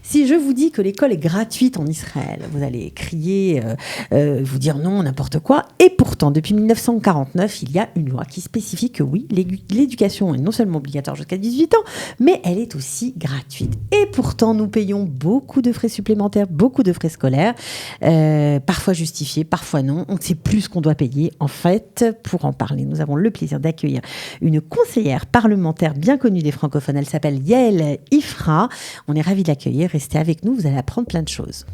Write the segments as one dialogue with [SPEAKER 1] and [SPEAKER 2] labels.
[SPEAKER 1] Si je vous dis que l'école est gratuite en Israël, vous allez crier, vous dire non, n'importe quoi. Et pourtant, depuis 1949, il y a une loi qui spécifie que oui, l'éducation est non seulement obligatoire jusqu'à 18 ans, mais elle est aussi gratuite. Et pourtant, nous payons beaucoup de frais supplémentaires, beaucoup de frais scolaires, parfois justifiés, parfois non. On ne sait plus ce qu'on doit payer. En fait, pour en parler, nous avons le plaisir d'accueillir une conseillère parlementaire bien connue des francophones. Elle s'appelle Yael Ifra. On est ravis de l'accueillir. Restez avec nous, vous allez apprendre plein de choses.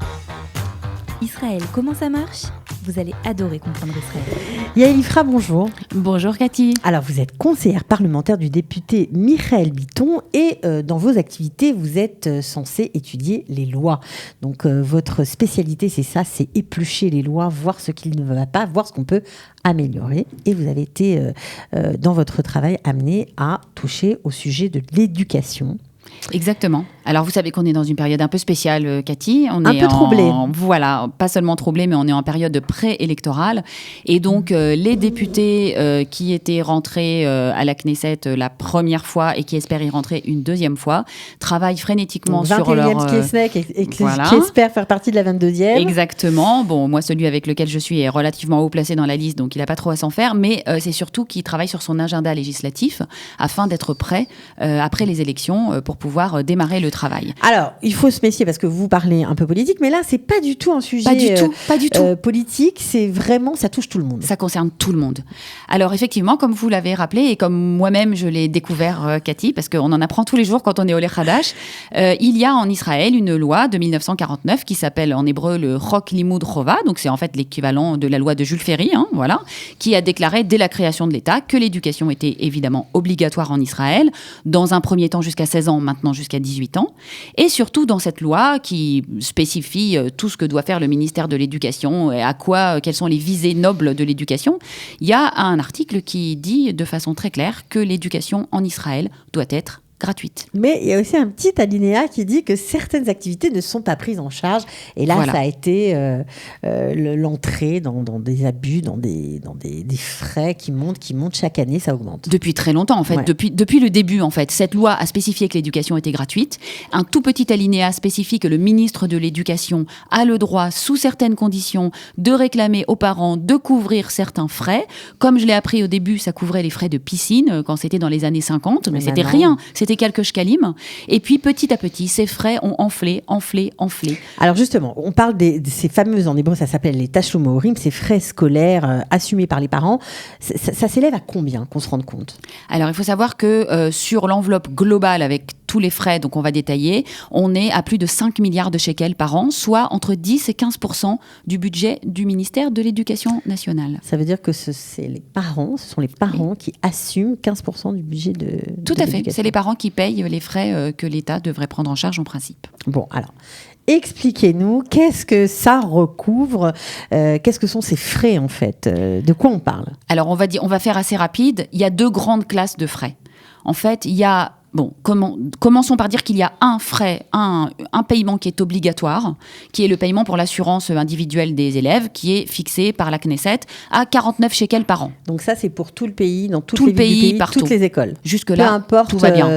[SPEAKER 2] Israël, comment ça marche ? Vous allez adorer comprendre Israël.
[SPEAKER 1] Yael Ifra, bonjour.
[SPEAKER 3] Bonjour Cathy.
[SPEAKER 1] Alors, vous êtes conseillère parlementaire du député Michaël Bitton et dans vos activités, vous êtes censée étudier les lois. Donc, votre spécialité, c'est ça, c'est éplucher les lois, voir ce qui ne va pas, voir ce qu'on peut améliorer. Et vous avez été, dans votre travail, amenée à toucher au sujet de l'éducation.
[SPEAKER 3] Exactement. Alors, vous savez qu'on est dans une période un peu spéciale, Cathy. On
[SPEAKER 1] un
[SPEAKER 3] est
[SPEAKER 1] peu troublée.
[SPEAKER 3] Voilà, pas seulement troublée, mais on est en période préélectorale. Et donc, les députés qui étaient rentrés à la Knesset la première fois et qui espèrent y rentrer une deuxième fois, travaillent frénétiquement sur leur...
[SPEAKER 1] 21e Knesset et
[SPEAKER 3] voilà.
[SPEAKER 1] Qui espèrent faire partie de la 22e.
[SPEAKER 3] Exactement. Bon, moi, celui avec lequel je suis est relativement haut placé dans la liste, donc il n'a pas trop à s'en faire. Mais c'est surtout qu'il travaille sur son agenda législatif afin d'être prêt après les élections pour pouvoir démarrer le travail.
[SPEAKER 1] Alors, il faut se méfier parce que vous parlez un peu politique, mais là, c'est pas du tout un sujet
[SPEAKER 3] pas du tout.
[SPEAKER 1] Politique. C'est vraiment, ça touche tout le monde.
[SPEAKER 3] Ça concerne tout le monde. Alors, effectivement, comme vous l'avez rappelé et comme moi-même je l'ai découvert, Cathy, parce qu'on en apprend tous les jours quand on est au Lech Hadash, il y a en Israël une loi de 1949 qui s'appelle en hébreu le Chok Limud Chova, donc c'est en fait l'équivalent de la loi de Jules Ferry, voilà, qui a déclaré dès la création de l'État que l'éducation était évidemment obligatoire en Israël, dans un premier temps jusqu'à 16 ans, maintenant jusqu'à 18 ans. Et surtout dans cette loi qui spécifie tout ce que doit faire le ministère de l'Éducation et quelles sont les visées nobles de l'éducation, il y a un article qui dit de façon très claire que l'éducation en Israël doit être gratuite.
[SPEAKER 1] Mais il y a aussi un petit alinéa qui dit que certaines activités ne sont pas prises en charge. Et là, voilà. Ça a été l'entrée dans des abus, dans des frais qui montent chaque année, ça augmente.
[SPEAKER 3] Depuis très longtemps, en fait. Ouais. Depuis le début, en fait. Cette loi a spécifié que l'éducation était gratuite. Un tout petit alinéa spécifie que le ministre de l'Éducation a le droit, sous certaines conditions, de réclamer aux parents de couvrir certains frais. Comme je l'ai appris au début, ça couvrait les frais de piscine quand c'était dans les années 50. Mais c'était rien. C'était quelques shkalim. Et puis, petit à petit, ces frais ont enflé.
[SPEAKER 1] Alors justement, on parle de ces fameuses, en hébreu, ça s'appelle les tashlum horim, ces frais scolaires assumés par les parents. Ça s'élève à combien, qu'on se rende compte ?
[SPEAKER 3] Alors, il faut savoir que sur l'enveloppe globale, avec tous les frais, donc on va détailler, on est à plus de 5 milliards de shekels par an, soit entre 10 et 15% du budget du ministère de l'Éducation nationale.
[SPEAKER 1] Ça veut dire que ce sont les parents oui. Qui assument 15% du budget de
[SPEAKER 3] Tout
[SPEAKER 1] de
[SPEAKER 3] à fait, c'est les parents qui payent les frais que l'État devrait prendre en charge en principe.
[SPEAKER 1] Bon, alors, expliquez-nous, qu'est-ce que ça recouvre ? Qu'est-ce que sont ces frais, en fait ? De quoi on parle ?
[SPEAKER 3] Alors, on va faire assez rapide. Il y a 2 grandes classes de frais. En fait, il y a... Bon, commençons par dire qu'il y a un frais, un paiement qui est obligatoire, qui est le paiement pour l'assurance individuelle des élèves, qui est fixé par la Knesset à 49 shekels par an.
[SPEAKER 1] Donc ça, c'est pour tout le pays, dans toutes les villes du pays,
[SPEAKER 3] partout.
[SPEAKER 1] Toutes les écoles.
[SPEAKER 3] Jusque-là, tout va bien.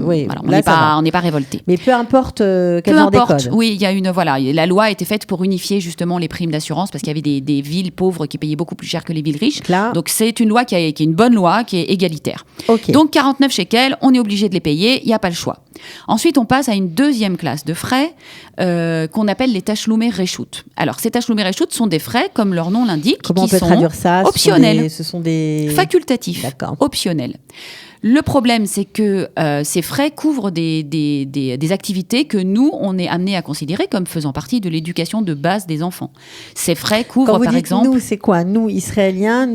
[SPEAKER 3] Oui, voilà, on n'est pas révolté.
[SPEAKER 1] Mais peu importe quel genre d'école.
[SPEAKER 3] Oui, il y a la loi a été faite pour unifier justement les primes d'assurance, parce qu'il y avait des villes pauvres qui payaient beaucoup plus cher que les villes riches. Là. Donc c'est une loi qui est une bonne loi, qui est égalitaire. Okay. Donc 49 shekels, on est obligé de les payer, il n'y a pas le choix. Ensuite, on passe à une deuxième classe de frais qu'on appelle les tashlumé reshut. Alors, ces tashlumé reshut sont des frais, comme leur nom l'indique,
[SPEAKER 1] qui sont traduire ça,
[SPEAKER 3] optionnels,
[SPEAKER 1] ce sont des
[SPEAKER 3] facultatifs, optionnels. Le problème, c'est que ces frais couvrent des activités que nous, on est amenés à considérer comme faisant partie de l'éducation de base des enfants. Ces frais couvrent, par exemple...
[SPEAKER 1] Nous, c'est quoi ? Nous, Israéliens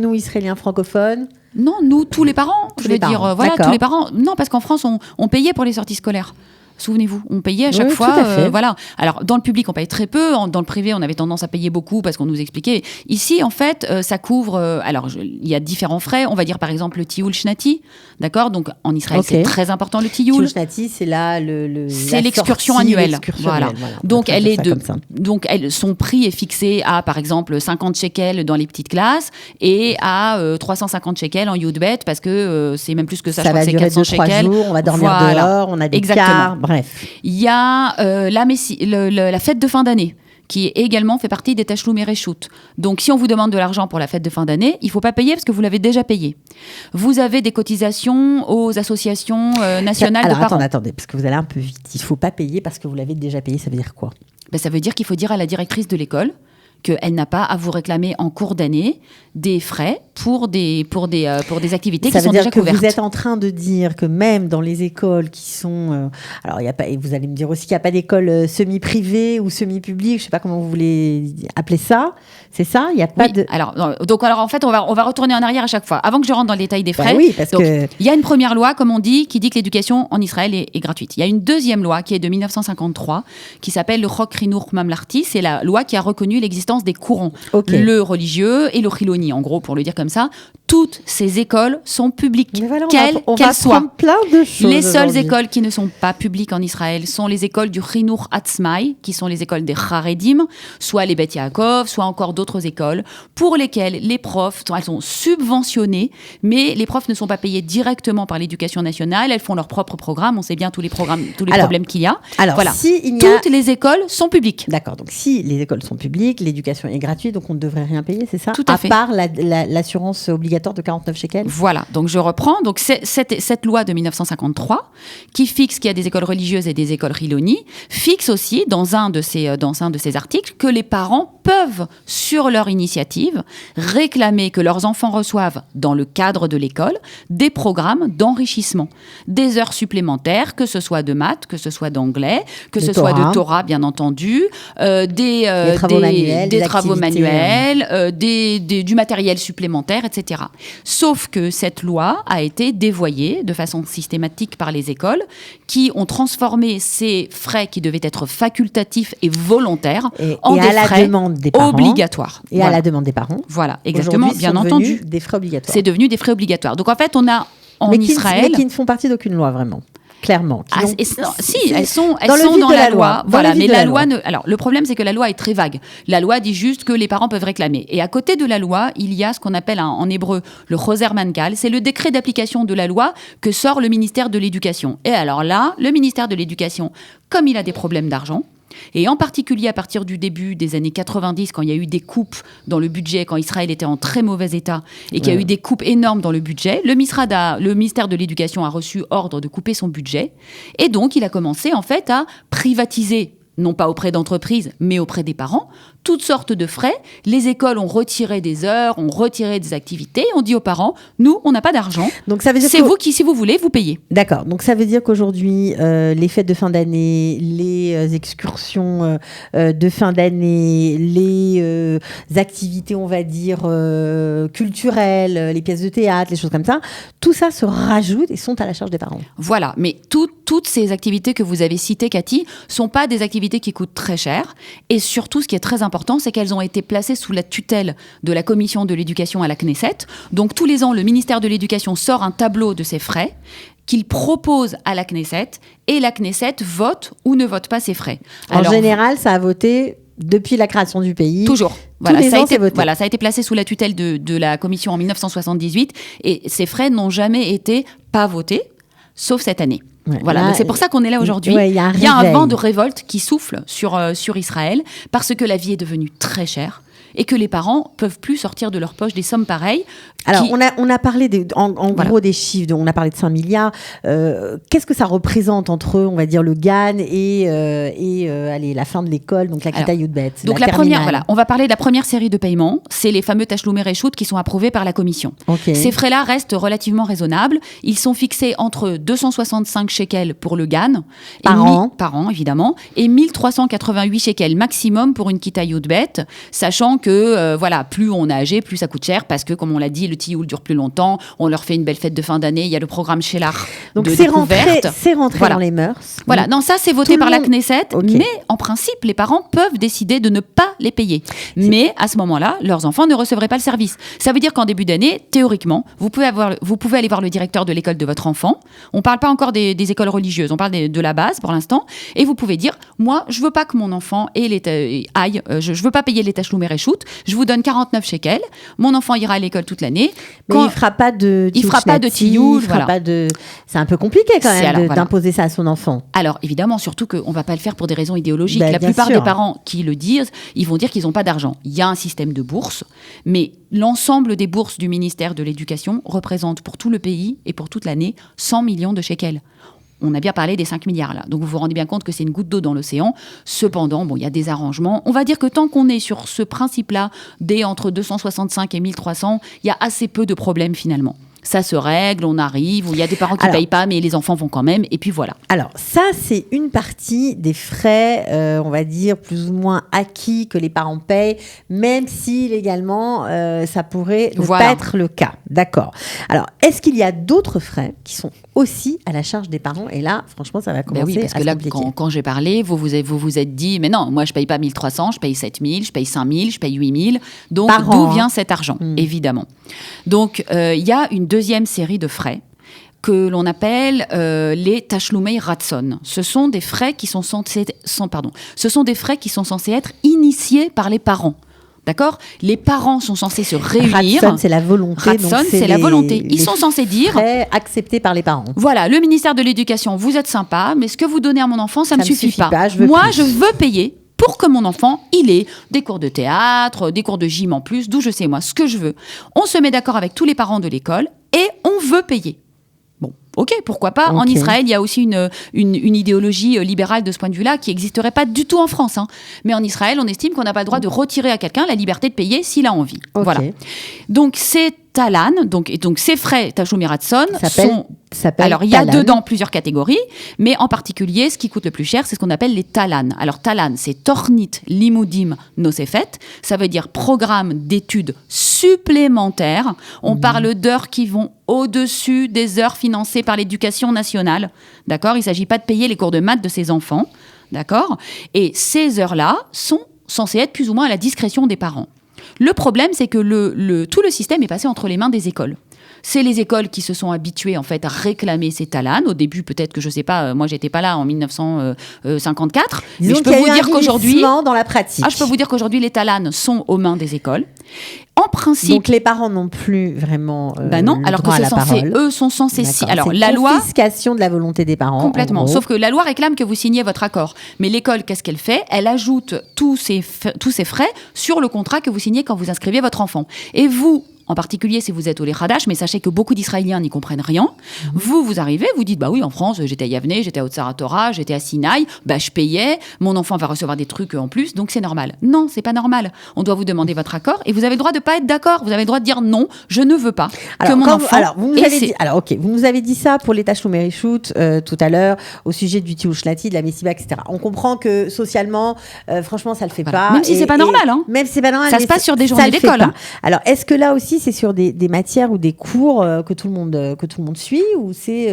[SPEAKER 1] francophones ?
[SPEAKER 3] Non, nous, tous les parents. Tous les parents. Non, parce qu'en France, on payait pour les sorties scolaires. Souvenez-vous, on payait à chaque fois. Voilà. Alors, dans le public, on paye très peu. Dans le privé, on avait tendance à payer beaucoup parce qu'on nous expliquait. Ici, en fait, ça couvre... il y a différents frais. On va dire, par exemple, le tioul shnati. D'accord ? Donc, en Israël, c'est très important, le tioul.
[SPEAKER 1] Le shnati, c'est là
[SPEAKER 3] c'est l'excursion annuelle. Voilà. Donc, son prix est fixé à, par exemple, 50 shekels dans les petites classes et à 350 shekels en Yudbet parce que c'est même plus que ça.
[SPEAKER 1] Ça va durer 2-3 jours. On va dormir dehors. On a des cars. Bref.
[SPEAKER 3] Il y a la fête de fin d'année, qui également fait partie des Tachloum et Reshoot. Donc, si on vous demande de l'argent pour la fête de fin d'année, il ne faut pas payer parce que vous l'avez déjà payé. Vous avez des cotisations aux associations nationales de parents.
[SPEAKER 1] Attendez, parce que vous allez un peu vite. Il ne faut pas payer parce que vous l'avez déjà payé, ça veut dire quoi ?
[SPEAKER 3] Ça veut dire qu'il faut dire à la directrice de l'école qu'elle n'a pas à vous réclamer en cours d'année des frais pour des activités qui sont déjà couvertes. Ça veut dire que
[SPEAKER 1] vous êtes en train de dire que même dans les écoles qui sont... alors, y a pas, et vous allez me dire aussi qu'il n'y a pas d'école semi-privée ou semi-publique, je ne sais pas comment vous voulez appeler ça. C'est ça ? Il n'y a pas de...
[SPEAKER 3] Alors, en fait, on va retourner en arrière à chaque fois. Avant que je rentre dans le détail des frais,
[SPEAKER 1] oui, parce que...
[SPEAKER 3] il y a une première loi, comme on dit, qui dit que l'éducation en Israël est gratuite. Il y a une deuxième loi qui est de 1953, qui s'appelle le Chok Rinur Mamlarti. C'est la loi qui a reconnu l'existence des courants, le religieux et le chiloni, en gros, pour le dire comme ça. Toutes ces écoles sont publiques,
[SPEAKER 1] voilà,
[SPEAKER 3] quelles qu'elles soient.
[SPEAKER 1] Plein de choses
[SPEAKER 3] les seules écoles qui ne sont pas publiques en Israël sont les écoles du Chinur Atzmai, qui sont les écoles des Haredim, soit les Bet Yaakov, soit encore d'autres écoles, pour lesquelles les profs, elles sont subventionnées, mais les profs ne sont pas payés directement par l'éducation nationale, elles font leur propre programme, on sait bien tous les problèmes qu'il y a.
[SPEAKER 1] Alors,
[SPEAKER 3] voilà.
[SPEAKER 1] Si
[SPEAKER 3] toutes les écoles sont publiques.
[SPEAKER 1] D'accord, donc si les écoles sont publiques, l'éducation est gratuite, donc on ne devrait rien payer, c'est ça ?
[SPEAKER 3] Tout à fait.
[SPEAKER 1] À part l'assurance obligatoire de 49 shekels.
[SPEAKER 3] Voilà, donc je reprends. Donc cette loi de 1953 qui fixe qu'il y a des écoles religieuses et des écoles Hiloni fixe aussi dans un de ces articles que les parents peuvent, sur leur initiative, réclamer que leurs enfants reçoivent, dans le cadre de l'école, des programmes d'enrichissement, des heures supplémentaires, que ce soit de maths, que ce soit d'anglais, que ce soit de Torah, bien entendu, des travaux manuels, du matériel supplémentaire, etc. Sauf que cette loi a été dévoyée de façon systématique par les écoles qui ont transformé ces frais qui devaient être facultatifs et volontaires en des frais obligatoires.
[SPEAKER 1] Et à la demande des parents.
[SPEAKER 3] Voilà, exactement, bien entendu.
[SPEAKER 1] Des frais obligatoires.
[SPEAKER 3] C'est devenu des frais obligatoires. Donc en fait, on a en Israël...
[SPEAKER 1] Mais qui ne font partie d'aucune loi, vraiment. Clairement.
[SPEAKER 3] Elles sont dans la loi. Voilà, mais la loi Alors, le problème, c'est que la loi est très vague. La loi dit juste que les parents peuvent réclamer. Et à côté de la loi, il y a ce qu'on appelle en hébreu le Choser Mankal. C'est le décret d'application de la loi que sort le ministère de l'Éducation. Et alors là, le ministère de l'Éducation, comme il a des problèmes d'argent, et en particulier à partir du début des années 90, quand il y a eu des coupes dans le budget, quand Israël était en très mauvais état et qu'il y a eu des coupes énormes dans le budget, le ministère de l'Éducation a reçu ordre de couper son budget. Et donc, il a commencé en fait à privatiser, non pas auprès d'entreprises, mais auprès des parents, toutes sortes de frais. Les écoles ont retiré des heures, ont retiré des activités. On dit aux parents, nous, on n'a pas d'argent. Donc ça veut dire vous qui, si vous voulez, vous payez.
[SPEAKER 1] D'accord. Donc ça veut dire qu'aujourd'hui, les fêtes de fin d'année, les excursions de fin d'année, les activités, on va dire, culturelles, les pièces de théâtre, les choses comme ça, tout ça se rajoute et sont à la charge des parents.
[SPEAKER 3] Voilà. Mais toutes ces activités que vous avez citées, Cathy, sont pas des activités qui coûtent très cher. Et surtout, ce qui est très important, c'est qu'elles ont été placées sous la tutelle de la commission de l'éducation à la Knesset. Donc tous les ans, le ministère de l'Éducation sort un tableau de ses frais qu'il propose à la Knesset et la Knesset vote ou ne vote pas ses frais.
[SPEAKER 1] En général, ça a voté depuis la création du pays.
[SPEAKER 3] Toujours. Voilà, ça a été placé sous la tutelle de la commission en 1978 et ces frais n'ont jamais été pas votés, sauf cette année. Ouais, voilà, donc c'est pour ça qu'on est là aujourd'hui. Il y a un vent de révolte qui souffle sur Israël parce que la vie est devenue très chère et que les parents peuvent plus sortir de leur poche des sommes pareilles.
[SPEAKER 1] Alors, on a parlé gros des chiffres, on a parlé de 5 milliards. Qu'est-ce que ça représente entre, on va dire, le GAN et la fin de l'école, donc la Kita Yudbet?
[SPEAKER 3] Donc on va parler de la première série de paiements. C'est les fameux Tachloumé Reshoot qui sont approuvés par la commission. Okay. Ces frais-là restent relativement raisonnables. Ils sont fixés entre 265 shekels pour le GAN par an, évidemment, et 1388 shekels maximum pour une Kita Yudbet, sachant que plus on a âgé, plus ça coûte cher parce que, comme on l'a dit, le tioul dure plus longtemps, on leur fait une belle fête de fin d'année, il y a le programme Shelar de découverte.
[SPEAKER 1] Donc c'est rentré dans les mœurs.
[SPEAKER 3] Voilà, non, ça c'est voté par la Knesset, mais en principe, les parents peuvent décider de ne pas les payer. Mais à ce moment-là, leurs enfants ne recevraient pas le service. Ça veut dire qu'en début d'année, théoriquement, vous pouvez aller voir le directeur de l'école de votre enfant. On ne parle pas encore des écoles religieuses, on parle de la base pour l'instant, et vous pouvez dire, moi, je veux pas que mon enfant je veux pas payer les Tachloumé Reshoot. Réchoute, je vous donne 49 shekels, mon enfant ira à l'école toute l'année.
[SPEAKER 1] Mais il fera pas de
[SPEAKER 3] tioul, voilà.
[SPEAKER 1] C'est un peu compliqué quand même
[SPEAKER 3] voilà.
[SPEAKER 1] d'imposer ça à son enfant.
[SPEAKER 3] Alors évidemment, surtout qu'on va pas le faire pour des raisons idéologiques.
[SPEAKER 1] Ben,
[SPEAKER 3] la
[SPEAKER 1] bien
[SPEAKER 3] plupart
[SPEAKER 1] sûr.
[SPEAKER 3] des parents qui le disent, ils vont dire qu'ils n'ont pas d'argent. Il y a un système de bourse, mais l'ensemble des bourses du ministère de l'Éducation représente pour tout le pays et pour toute l'année 100 millions de shekels. On a bien parlé des 5 milliards là. Donc vous vous rendez bien compte que c'est une goutte d'eau dans l'océan. Cependant, bon, il y a des arrangements. On va dire que tant qu'on est sur ce principe-là, entre 265 et 1300, il y a assez peu de problèmes finalement. Ça se règle, on arrive, il y a des parents qui ne payent pas, mais les enfants vont quand même, et puis voilà.
[SPEAKER 1] Alors, ça, c'est une partie des frais, on va dire, plus ou moins acquis que les parents payent, même si légalement, ça pourrait ne pas être le cas. D'accord. Alors, est-ce qu'il y a d'autres frais qui sont aussi à la charge des parents ? Et là, franchement, ça va commencer
[SPEAKER 3] oui, parce
[SPEAKER 1] à
[SPEAKER 3] que là,
[SPEAKER 1] se compliquer.
[SPEAKER 3] quand j'ai parlé, vous vous êtes dit, mais non, moi, je ne paye pas 1300, je paye 7000, je paye 5000, je paye 8000. Donc, d'où vient cet argent, évidemment. Donc, il y a une deuxième série de frais que l'on appelle les tashlumei ratson. Ce sont des frais qui sont censés être initiés par les parents. D'accord ? Les parents sont censés se réunir.
[SPEAKER 1] Ratson, c'est la volonté.
[SPEAKER 3] Ratson, c'est la volonté. Ils sont censés dire...
[SPEAKER 1] frais acceptés par les parents.
[SPEAKER 3] Voilà, le ministère de l'Éducation, vous êtes sympa, mais ce que vous donnez à mon enfant, ça ne me suffit pas.
[SPEAKER 1] Moi,
[SPEAKER 3] je veux payer pour que mon enfant, il ait des cours de théâtre, des cours de gym en plus, d'où je sais moi, ce que je veux. On se met d'accord avec tous les parents de l'école et on veut payer. Bon, ok, pourquoi pas. En Israël, il y a aussi une idéologie libérale de ce point de vue-là qui n'existerait pas du tout en France. Hein. Mais en Israël, on estime qu'on n'a pas le droit de retirer à quelqu'un la liberté de payer s'il a envie. Voilà. Donc, c'est Talan, donc ces frais Tashlumei Ratson sont... Alors, il y a dedans plusieurs catégories, mais en particulier, ce qui coûte le plus cher, c'est ce qu'on appelle les Talan. Alors, Talan, c'est Tornit Limudim Nosefet. Ça veut dire programme d'études supplémentaires. On parle d'heures qui vont au-dessus des heures financées par l'éducation nationale. D'accord ? Il ne s'agit pas de payer les cours de maths de ses enfants. D'accord ? Et ces heures-là sont censées être plus ou moins à la discrétion des parents. Le problème, c'est que tout le système est passé entre les mains des écoles. C'est les écoles qui se sont habituées en fait à réclamer ces talanes. Au début, peut-être que je sais pas, moi j'étais pas là en 1954, mais je peux vous dire qu'aujourd'hui,
[SPEAKER 1] dans la pratique.
[SPEAKER 3] Je peux vous dire qu'aujourd'hui les talanes sont aux mains des écoles. En principe,
[SPEAKER 1] donc les parents n'ont plus vraiment
[SPEAKER 3] non, alors que eux sont censés alors la loi
[SPEAKER 1] confiscation de la volonté des parents
[SPEAKER 3] complètement. Sauf que la loi réclame que vous signiez votre accord, mais l'école qu'est-ce qu'elle fait ? Elle ajoute tous ces frais sur le contrat que vous signez quand vous inscrivez votre enfant. Et vous, en particulier si vous êtes au Lechadash, mais sachez que beaucoup d'Israéliens n'y comprennent rien. Vous arrivez, vous dites, bah oui, en France, j'étais à Yavne, j'étais à Haute-Saratora, j'étais à Sinaï, bah je payais, mon enfant va recevoir des trucs en plus, donc c'est normal. Non, c'est pas normal. On doit vous demander votre accord et vous avez le droit de pas être d'accord. Vous avez le droit de dire non, je ne veux pas que mon enfant...
[SPEAKER 1] vous nous avez dit ça pour les Tashlumei Réchoute tout à l'heure, au sujet du Tioul Shnati, de la Messiba, etc. On comprend que socialement, franchement, ça le fait pas.
[SPEAKER 3] Même si c'est pas normal. Hein.
[SPEAKER 1] Même si c'est pas normal.
[SPEAKER 3] Ça se passe sur des journées d'école. Hein.
[SPEAKER 1] Alors, est-ce que là aussi, c'est sur des matières ou des cours que tout le monde suit, ou c'est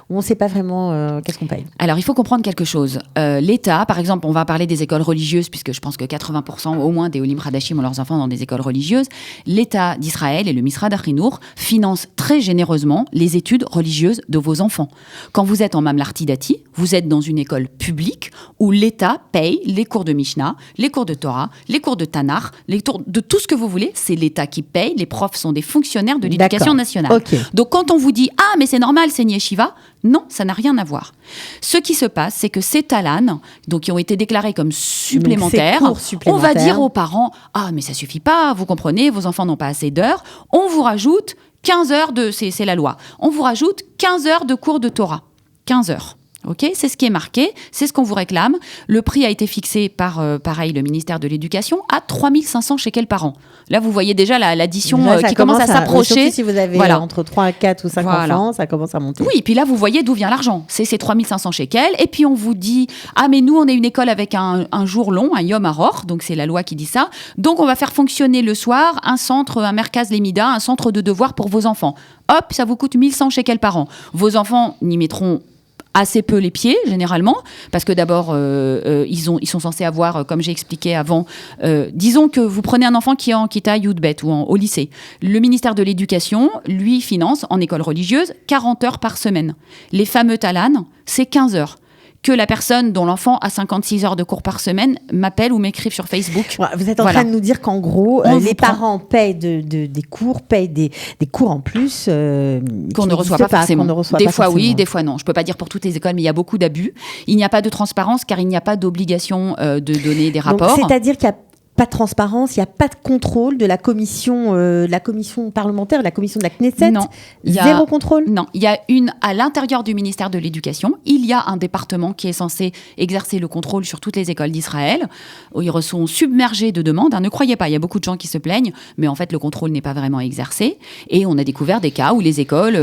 [SPEAKER 1] où on sait pas vraiment qu'est-ce qu'on paye?
[SPEAKER 3] Alors, il faut comprendre quelque chose. L'État, par exemple, on va parler des écoles religieuses, puisque je pense que 80% au moins des Olim Hadashim ont leurs enfants dans des écoles religieuses. L'État d'Israël et le Misrad Achinour financent très généreusement les études religieuses de vos enfants. Quand vous êtes en Mamlarti Dati, vous êtes dans une école publique où l'État paye les cours de Mishnah, les cours de Torah, les cours de Tanakh, les cours de tout ce que vous voulez. C'est l'État qui paye. Les profs sont des fonctionnaires de l'éducation nationale.
[SPEAKER 1] Okay.
[SPEAKER 3] Donc, quand on vous dit « Ah, mais c'est normal, c'est une yeshiva », non, ça n'a rien à voir. Ce qui se passe, c'est que ces talanes, donc qui ont été déclarés comme supplémentaires, on va dire aux parents « Ah, mais ça suffit pas, vous comprenez, vos enfants n'ont pas assez d'heures, on vous rajoute 15 heures de... » c'est la loi. On vous rajoute 15 heures de cours de Torah. 15 heures. Okay, c'est ce qui est marqué, c'est ce qu'on vous réclame. Le prix a été fixé par, pareil, le ministère de l'Éducation à 3500 shekels par an. Là, vous voyez déjà l'addition qui commence à s'approcher.
[SPEAKER 1] Surtout si vous avez entre 3, 4 ou 5 enfants, ça commence à monter.
[SPEAKER 3] Oui, et puis là, vous voyez d'où vient l'argent. C'est ces 3500 shekels. Et puis, on vous dit, ah, mais nous, on est une école avec un jour long, un Yom Aror, donc c'est la loi qui dit ça. Donc, on va faire fonctionner le soir un centre, un Merkaz Lemida, un centre de devoirs pour vos enfants. Hop, ça vous coûte 1100 shekels par an. Vos enfants n'y mettront assez peu les pieds, généralement, parce que d'abord, ils sont censés avoir, comme j'ai expliqué avant, disons que vous prenez un enfant qui est en Kita Yudbet ou au lycée. Le ministère de l'Éducation, lui, finance, en école religieuse, 40 heures par semaine. Les fameux Talan, c'est 15 heures. que la personne dont l'enfant a 56 heures de cours par semaine m'appelle ou m'écrive sur Facebook.
[SPEAKER 1] Vous êtes en train de nous dire qu'en gros, les parents payent des cours, payent des cours en plus
[SPEAKER 3] qu'on ne reçoit pas forcément. Des fois oui, des fois non. Je ne peux pas dire pour toutes les écoles, mais il y a beaucoup d'abus. Il n'y a pas de transparence car il n'y a pas d'obligation de donner des rapports.
[SPEAKER 1] Donc, c'est-à-dire qu'il n'y a pas de transparence, il n'y a pas de contrôle de la commission parlementaire, de la commission de la Knesset.
[SPEAKER 3] Non,
[SPEAKER 1] zéro contrôle.
[SPEAKER 3] Non, il y a à l'intérieur du ministère de l'Éducation, il y a un département qui est censé exercer le contrôle sur toutes les écoles d'Israël. Ils sont submergés de demandes. Ne croyez pas, il y a beaucoup de gens qui se plaignent, mais en fait le contrôle n'est pas vraiment exercé. Et on a découvert des cas où les écoles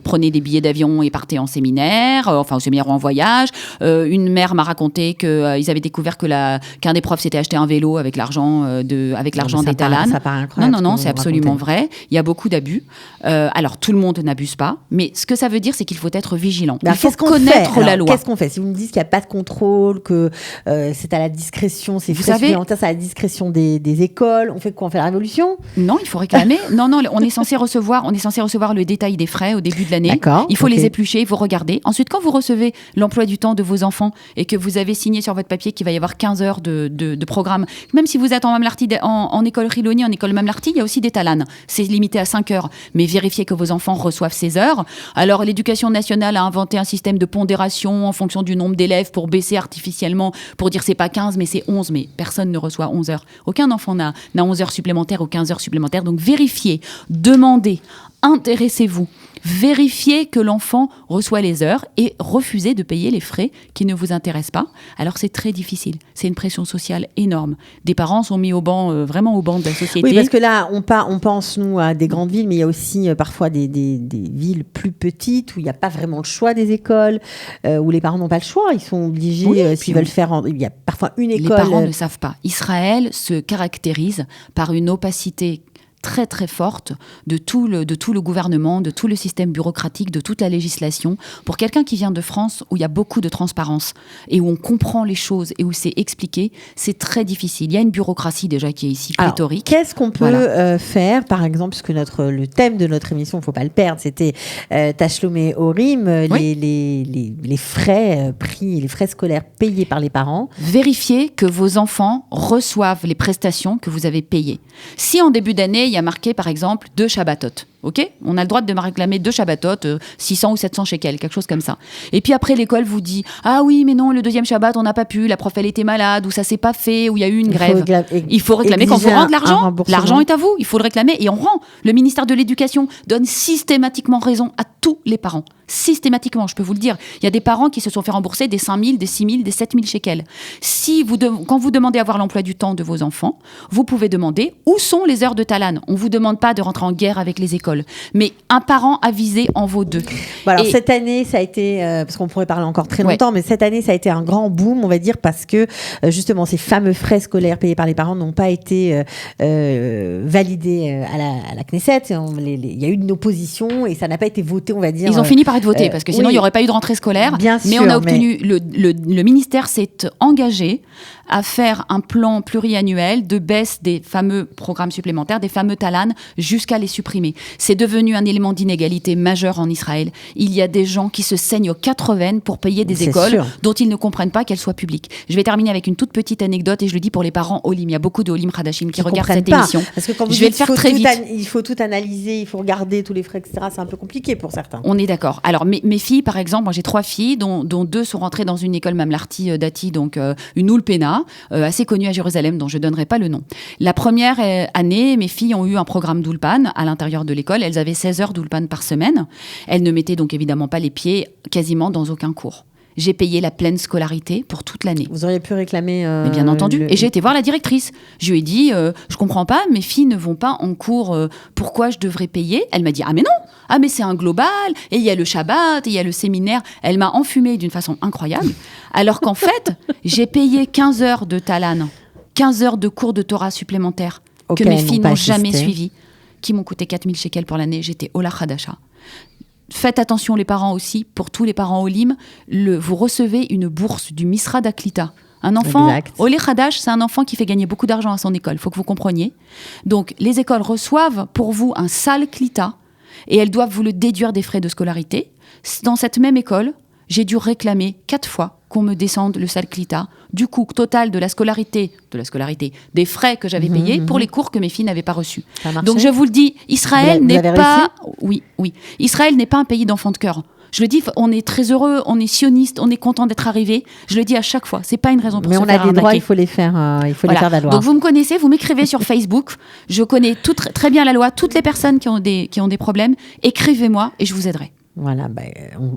[SPEAKER 3] prenaient des billets d'avion et partaient en séminaire, au séminaire ou en voyage. Une mère m'a raconté qu'ils avaient découvert qu'un des profs s'était acheté un vélo avec l'argent des Talan.
[SPEAKER 1] Ça paraît incroyable.
[SPEAKER 3] Non, c'est absolument vrai. Il y a beaucoup d'abus. Alors, tout le monde n'abuse pas, mais ce que ça veut dire, c'est qu'il faut être vigilant. Il faut connaître la loi.
[SPEAKER 1] Qu'est-ce qu'on fait si vous me dites qu'il n'y a pas de contrôle, que c'est à la discrétion, c'est à la discrétion des écoles, on fait quoi? On fait la révolution?
[SPEAKER 3] Non, il faut réclamer. Non, on est censé recevoir le détail des frais au début de l'année.
[SPEAKER 1] D'accord,
[SPEAKER 3] il faut les éplucher, il faut regarder. Ensuite, quand vous recevez l'emploi du temps de vos enfants et que vous avez signé sur votre papier qu'il va y avoir 15 heures de programme, même si vous êtes en Mamlarti, en école Riloni, en école Mamlarti, il y a aussi des Talan. C'est limité à 5 heures. Mais vérifiez que vos enfants reçoivent ces heures. Alors, l'Éducation nationale a inventé un système de pondération en fonction du nombre d'élèves pour baisser artificiellement, pour dire c'est pas 15, mais c'est 11. Mais personne ne reçoit 11 heures. Aucun enfant n'a 11 heures supplémentaires ou 15 heures supplémentaires. Donc, vérifiez, demandez, intéressez-vous. Vérifiez que l'enfant reçoit les heures et refusez de payer les frais qui ne vous intéressent pas. Alors c'est très difficile, c'est une pression sociale énorme. Des parents sont mis vraiment au banc de la société.
[SPEAKER 1] Oui, parce que là, on pense, nous, à des grandes villes, mais il y a aussi parfois des villes plus petites où il n'y a pas vraiment le choix des écoles, où les parents n'ont pas le choix, ils sont obligés, s'ils veulent faire... Il y a parfois une école...
[SPEAKER 3] Les parents ne savent pas. Israël se caractérise par une opacité très très forte de tout le gouvernement, de tout le système bureaucratique, de toute la législation. Pour quelqu'un qui vient de France, où il y a beaucoup de transparence et où on comprend les choses et où c'est expliqué, c'est très difficile. Il y a une bureaucratie déjà qui est ici pléthorique.
[SPEAKER 1] Alors, qu'est-ce qu'on peut faire, par exemple, puisque le thème de notre émission, il ne faut pas le perdre, c'était Tashlum et Horim, les frais les frais scolaires payés par les parents.
[SPEAKER 3] Vérifiez que vos enfants reçoivent les prestations que vous avez payées. Si en début d'année, il y a marqué, par exemple, 2 Shabbatot. Ok, on a le droit de me réclamer 2 Shabbatot, 600 ou 700 shekels, quelque chose comme ça. Et puis après, l'école vous dit « Ah oui, mais non, le 2e Shabbat, on n'a pas pu, la prof, elle était malade, ou ça s'est pas fait, ou il y a eu une grève. » Il faut réclamer. Quand vous rend de l'argent, l'argent est à vous, il faut le réclamer, et on rend. Le ministère de l'Éducation donne systématiquement raison à tous les parents. Systématiquement, je peux vous le dire. Il y a des parents qui se sont fait rembourser des 5 000, des 6 000, des 7 000 shekels. Quand vous demandez à voir l'emploi du temps de vos enfants, vous pouvez demander où sont les heures de Talan. On ne vous demande pas de rentrer en guerre avec les écoles. Mais un parent avisé en vaut 2.
[SPEAKER 1] Bon, alors cette année, ça a été, parce qu'on pourrait parler encore très longtemps, mais cette année, ça a été un grand boom, on va dire, parce que justement, ces fameux frais scolaires payés par les parents n'ont pas été validés à la Knesset. Il y a eu une opposition et ça n'a pas été voté, on va dire.
[SPEAKER 3] Ils ont fini par être votés, parce que sinon, il n'y aurait pas eu de rentrée scolaire.
[SPEAKER 1] Bien sûr,
[SPEAKER 3] mais on a obtenu, le ministère s'est engagé à faire un plan pluriannuel de baisse des fameux programmes supplémentaires, des fameux Talan, jusqu'à les supprimer. C'est devenu un élément d'inégalité majeur en Israël. Il y a des gens qui se saignent aux 4 veines pour payer des écoles dont ils ne comprennent pas qu'elles soient publiques. Je vais terminer avec une toute petite anecdote et je le dis pour les parents Olim. Il y a beaucoup de Olim Hadashim qui regardent cette émission.
[SPEAKER 1] Parce que quand vous
[SPEAKER 3] je vais le faire très vite.
[SPEAKER 1] Il faut tout analyser, il faut regarder tous les frais, etc. C'est un peu compliqué pour certains.
[SPEAKER 3] On est d'accord. Alors mes filles, par exemple, moi j'ai 3 filles, dont 2 sont rentrées dans une école Mamlarti Dati, donc une Ulpena, assez connue à Jérusalem, dont je ne donnerai pas le nom. La première année, mes filles ont eu un programme d'Ulpan à l'intérieur de l'école. Elles avaient 16 heures d'Ulpan par semaine. Elles ne mettaient donc évidemment pas les pieds quasiment dans aucun cours. J'ai payé la pleine scolarité pour toute l'année.
[SPEAKER 1] Vous auriez pu réclamer...
[SPEAKER 3] Mais bien entendu. Et j'ai été voir la directrice. Je lui ai dit, je comprends pas, mes filles ne vont pas en cours, pourquoi je devrais payer? Elle m'a dit, ah mais non, ah mais c'est un global, et il y a le Shabbat, et il y a le séminaire. Elle m'a enfumée d'une façon incroyable, alors qu'en fait, j'ai payé 15 heures de Talan, 15 heures de cours de Torah supplémentaires, que mes filles n'ont jamais suivi, qui m'ont coûté 4 000 shekels pour l'année. J'étais Ola Hadasha. Faites attention les parents aussi, pour tous les parents Olim, vous recevez une bourse du Misrad Aklita. Un enfant, Olé Khadash, c'est un enfant qui fait gagner beaucoup d'argent à son école, il faut que vous compreniez. Donc les écoles reçoivent pour vous un sale Klita et elles doivent vous le déduire des frais de scolarité. Dans cette même école, j'ai dû réclamer 4 fois qu'on me descende le salklita du coût total de la scolarité, des frais que j'avais payés pour les cours que mes filles n'avaient pas reçus. Donc je vous le dis, Israël n'est pas... Oui. Israël n'est pas un pays d'enfants de cœur. Je le dis, on est très heureux, on est sioniste, on est content d'être arrivé. Je le dis à chaque fois, c'est pas une raison pour se faire arnaquer.
[SPEAKER 1] Mais on a des droits, il faut les faire, les faire valoir.
[SPEAKER 3] Donc vous me connaissez, vous m'écrivez sur Facebook. Je connais très bien la loi, toutes les personnes qui ont des problèmes. Écrivez-moi et je vous aiderai.
[SPEAKER 1] Voilà,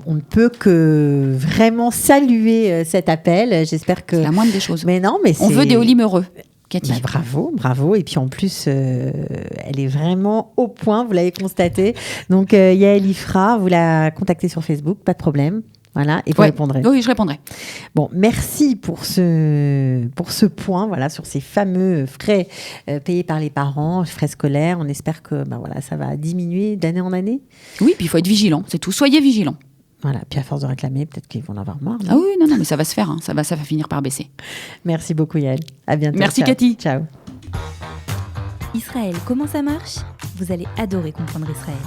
[SPEAKER 1] on ne peut que vraiment saluer cet appel. J'espère que...
[SPEAKER 3] C'est la moindre des choses.
[SPEAKER 1] Mais non, mais
[SPEAKER 3] on veut des Olim heureux. Cathy.
[SPEAKER 1] Bravo. Et puis en plus, elle est vraiment au point, vous l'avez constaté. Donc Yael Ifra, vous la contactez sur Facebook, pas de problème. Voilà, et vous répondrez.
[SPEAKER 3] Oui, je répondrai.
[SPEAKER 1] Bon, merci pour ce point, voilà, sur ces fameux frais payés par les parents, frais scolaires. On espère que ça va diminuer d'année en année.
[SPEAKER 3] Oui, puis il faut être vigilant, c'est tout. Soyez vigilants.
[SPEAKER 1] Voilà, puis à force de réclamer, peut-être qu'ils vont en avoir marre.
[SPEAKER 3] Ah oui, non, mais ça va se faire, ça va finir par baisser.
[SPEAKER 1] Merci beaucoup Yael, à bientôt.
[SPEAKER 3] Merci Cathy.
[SPEAKER 1] Ciao.
[SPEAKER 2] Israël, comment ça marche ? Vous allez adorer comprendre Israël.